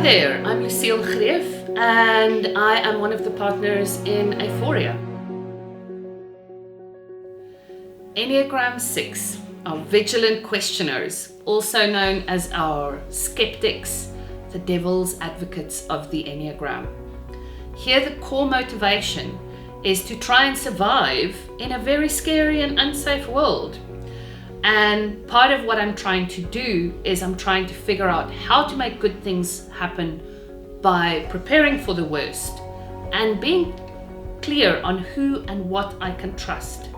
there, I'm Lucille Greeff and I am one of the partners in Aephoria. Enneagram 6, our Vigilant questioners, also known as our skeptics, the devil's advocates of the Enneagram. Here the core motivation is to try and survive in a very scary and unsafe world. And part of what I'm trying to do is I'm trying to figure out how to make good things happen by preparing for the worst and being clear on who and what I can trust.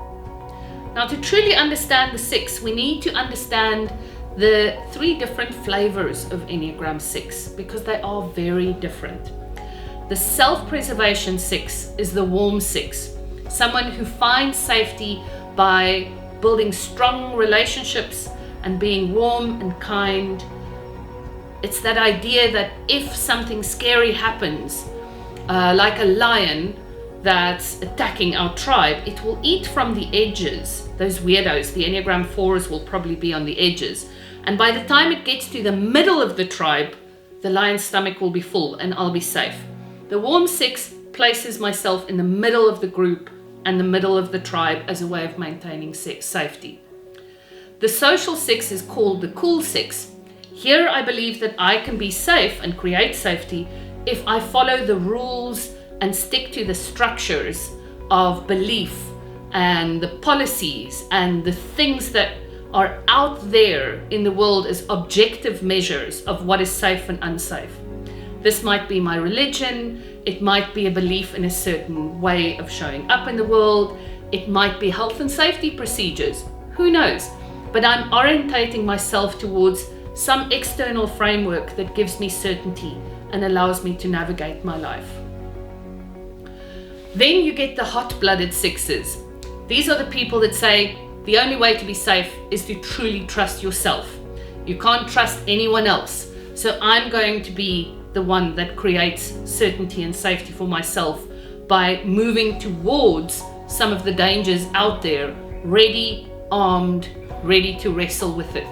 Now, to truly understand the 6, we need to understand the 3 different flavors of Enneagram 6 because they are very different. The self-preservation 6 is the warm 6, someone who finds safety by building strong relationships and being warm and kind. It's that idea that if something scary happens, like a lion that's attacking our tribe, it will eat from the edges, those weirdos. The Enneagram 4s will probably be on the edges. And by the time it gets to the middle of the tribe, the lion's stomach will be full and I'll be safe. The warm 6 places myself in the middle of the group and the middle of the tribe as a way of maintaining safety. The social 6 is called the cool 6. Here I believe that I can be safe and create safety if I follow the rules and stick to the structures of belief and the policies and the things that are out there in the world as objective measures of what is safe and unsafe. This might be my religion, it might be a belief in a certain way of showing up in the world, it might be health and safety procedures, who knows? But I'm orientating myself towards some external framework that gives me certainty and allows me to navigate my life. Then you get the hot-blooded 6s. These are the people that say the only way to be safe is to truly trust yourself. You can't trust anyone else. So I'm going to be the one that creates certainty and safety for myself by moving towards some of the dangers out there, ready, armed, ready to wrestle with it.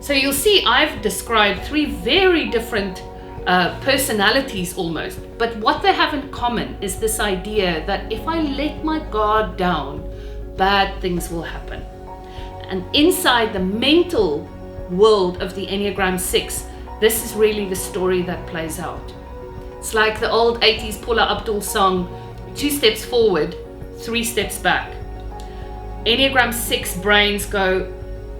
So you'll see I've described 3 very different personalities almost, but what they have in common is this idea that if I let my guard down, bad things will happen. And inside the mental world of the Enneagram 6, this is really the story that plays out. It's like the old 80s Paula Abdul song, 2 steps forward, 3 steps back. Enneagram 6 brains go,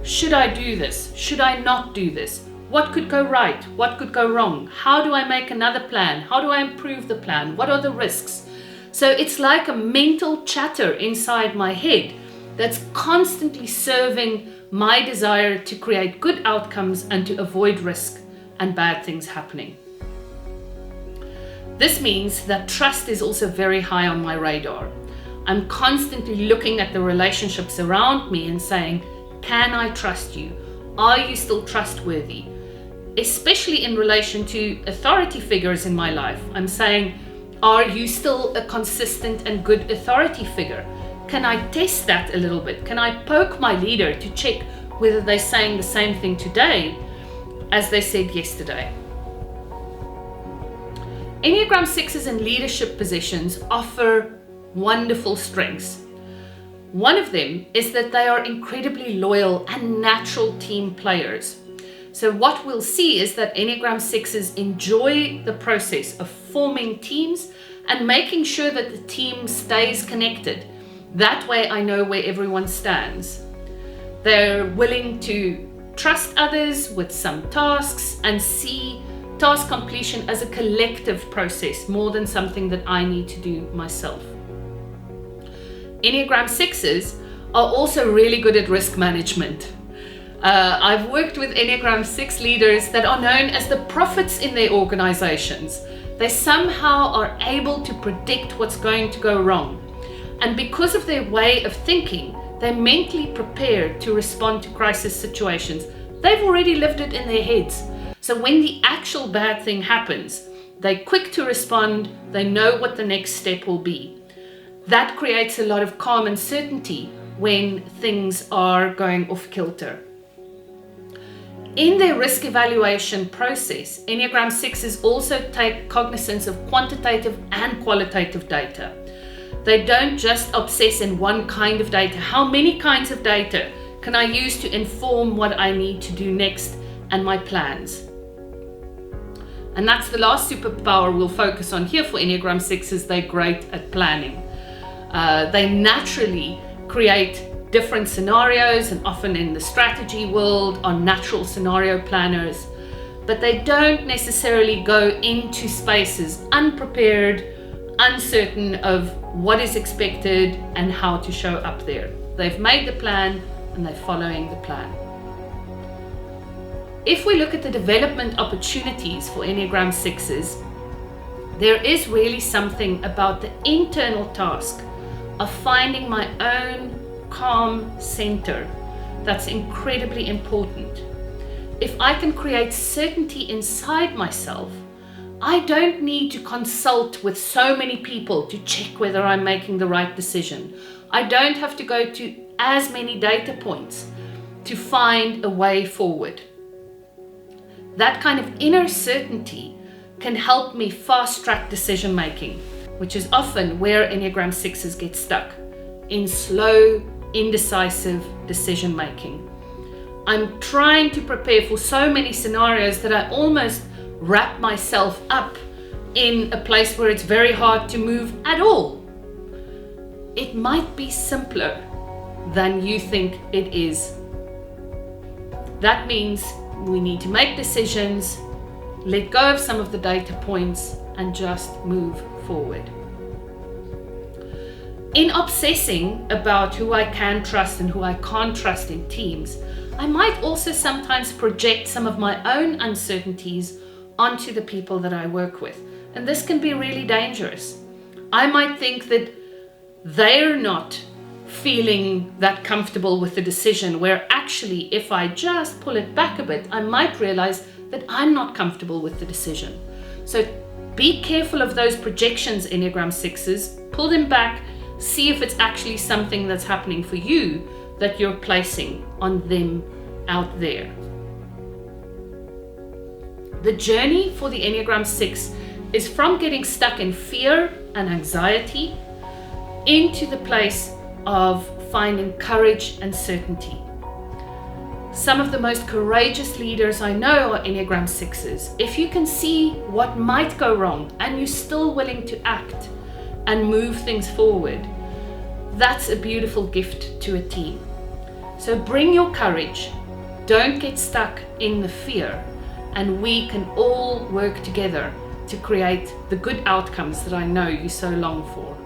should I do this? Should I not do this? What could go right? What could go wrong? How do I make another plan? How do I improve the plan? What are the risks? So it's like a mental chatter inside my head that's constantly serving my desire to create good outcomes and to avoid risk and bad things happening. This means that trust is also very high on my radar. I'm constantly looking at the relationships around me and saying, can I trust you? Are you still trustworthy? Especially in relation to authority figures in my life. I'm saying, are you still a consistent and good authority figure? Can I test that a little bit? Can I poke my leader to check whether they're saying the same thing today as they said yesterday? Enneagram 6s in leadership positions offer wonderful strengths. One of them is that they are incredibly loyal and natural team players. So what we'll see is that Enneagram 6s enjoy the process of forming teams and making sure that the team stays connected. That way I know where everyone stands. They're willing to trust others with some tasks and see task completion as a collective process more than something that I need to do myself. Enneagram 6s are also really good at risk management. I've worked with Enneagram 6 leaders that are known as the prophets in their organizations. They somehow are able to predict what's going to go wrong. And because of their way of thinking, they're mentally prepared to respond to crisis situations. They've already lived it in their heads. So when the actual bad thing happens, they're quick to respond, they know what the next step will be. That creates a lot of calm and certainty when things are going off kilter. In their risk evaluation process, Enneagram 6s also take cognizance of quantitative and qualitative data. They don't just obsess in one kind of data. How many kinds of data can I use to inform what I need to do next and my plans? And that's the last superpower we'll focus on here for Enneagram 6s. They're great at planning. They naturally create different scenarios, and often in the strategy world are natural scenario planners, but they don't necessarily go into spaces unprepared, uncertain of what is expected and how to show up there. They've made the plan and they're following the plan. If we look at the development opportunities for Enneagram 6s, there is really something about the internal task of finding my own calm center that's incredibly important. If I can create certainty inside myself, I don't need to consult with so many people to check whether I'm making the right decision. I don't have to go to as many data points to find a way forward. That kind of inner certainty can help me fast track decision making, which is often where Enneagram 6s get stuck, in slow, indecisive decision making. I'm trying to prepare for so many scenarios that I almost wrap myself up in a place where it's very hard to move at all. It might be simpler than you think it is. That means we need to make decisions, let go of some of the data points, and just move forward. In obsessing about who I can trust and who I can't trust in teams, I might also sometimes project some of my own uncertainties onto the people that I work with. And this can be really dangerous. I might think that they're not feeling that comfortable with the decision, where actually, if I just pull it back a bit, I might realize that I'm not comfortable with the decision. So be careful of those projections, Enneagram 6s. Pull them back, see if it's actually something that's happening for you that you're placing on them out there. The journey for the Enneagram 6 is from getting stuck in fear and anxiety into the place of finding courage and certainty. Some of the most courageous leaders I know are Enneagram 6s. If you can see what might go wrong and you're still willing to act and move things forward, that's a beautiful gift to a team. So bring your courage, don't get stuck in the fear, and we can all work together to create the good outcomes that I know you so long for.